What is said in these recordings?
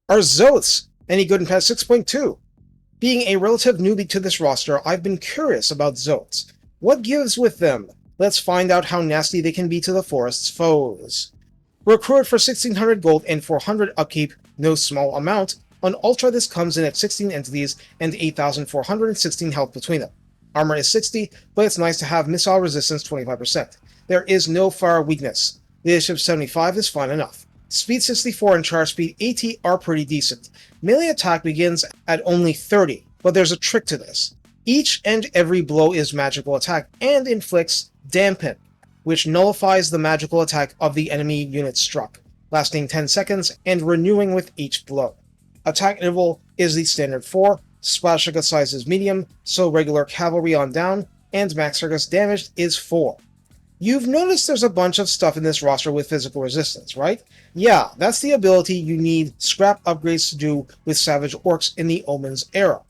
Are Zoats any good in patch 6.2? Being a relative newbie to this roster, I've been curious about Zoats. What gives with them? Let's find out how nasty they can be to the forest's foes. Recruited for 1600 gold and 400 upkeep, no small amount, on Ultra this comes in at 16 entities and 8,416 health between them. Armor is 60, but it's nice to have missile resistance 25%. There is no fire weakness. Leadership 75 is fine enough. Speed 64 and charge speed 80 are pretty decent. Melee attack begins at only 30, but there's a trick to this. Each and every blow is magical attack and inflicts Dampen, which nullifies the magical attack of the enemy unit struck, lasting 10 seconds and renewing with each blow. Attack interval is the standard 4, splash circuit size is medium, so regular cavalry on down, and max circuit damage is 4. You've noticed there's a bunch of stuff in this roster with physical resistance, right? Yeah, that's the ability you need scrap upgrades to do with Savage Orcs in the Omens era.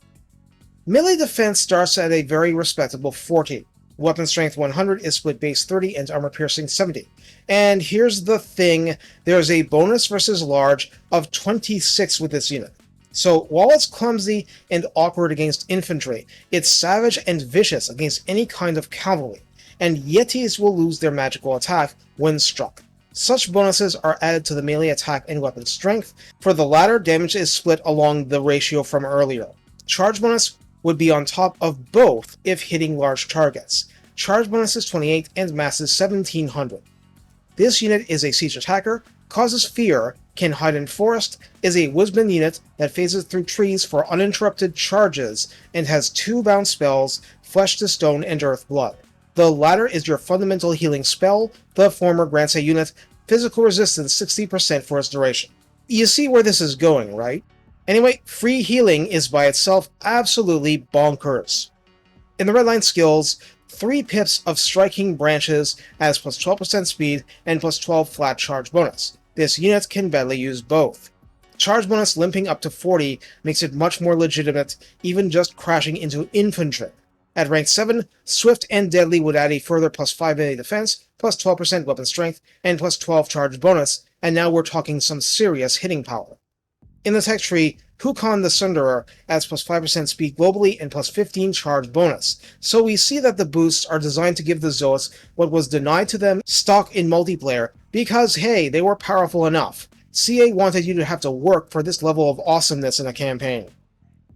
Melee defense starts at a very respectable 40. Weapon strength 100 is split base 30 and armor piercing 70. And here's the thing, there's a bonus versus large of 26 with this unit. So while it's clumsy and awkward against infantry, it's savage and vicious against any kind of cavalry, and Yetis will lose their magical attack when struck. Such bonuses are added to the melee attack and weapon strength. For the latter, damage is split along the ratio from earlier. Charge bonus would be on top of both if hitting large targets. Charge bonus is 28 and mass is 1700. This unit is a siege attacker, causes fear, can hide in forest, is a Wisdom unit that phases through trees for uninterrupted charges, and has 2 bound spells, Flesh to Stone and Earth Blood. The latter is your fundamental healing spell, the former grants a unit physical resistance 60% for its duration. You see where this is going, right? Anyway, free healing is by itself absolutely bonkers. In the redline skills, 3 pips of striking branches has plus 12% speed and plus 12 flat charge bonus. This unit can badly use both. Charge bonus limping up to 40 makes it much more legitimate, even just crashing into infantry. At rank 7, Swift and Deadly would add a further plus 5 melee defense, plus 12% weapon strength, and plus 12 charge bonus, and now we're talking some serious hitting power. In the tech tree, Hukon the Sunderer adds plus 5% speed globally and plus 15 charge bonus, so we see that the boosts are designed to give the Zoats what was denied to them stock in multiplayer, because hey, they were powerful enough. CA wanted you to have to work for this level of awesomeness in a campaign.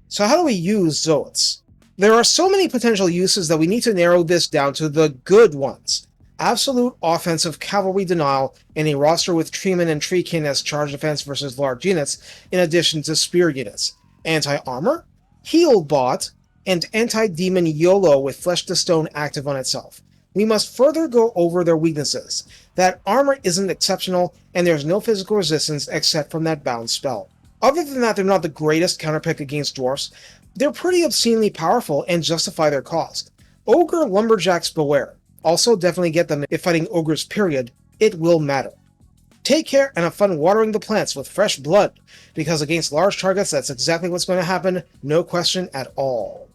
So how do we use Zoats? There are so many potential uses that we need to narrow this down to the good ones. Absolute offensive cavalry denial in a roster with Treeman and Treekin as charge defense versus large units, in addition to spear units. Anti-armor, heal bot, and anti-demon YOLO with Flesh to Stone active on itself. We must further go over their weaknesses. That armor isn't exceptional, and there's no physical resistance except from that bound spell. Other than that, they're not the greatest counterpick against dwarfs. They're pretty obscenely powerful and justify their cost. Ogre Lumberjacks beware. Also definitely get them if fighting ogres period, it will matter. Take care and have fun watering the plants with fresh blood, because against large targets that's exactly what's going to happen, no question at all.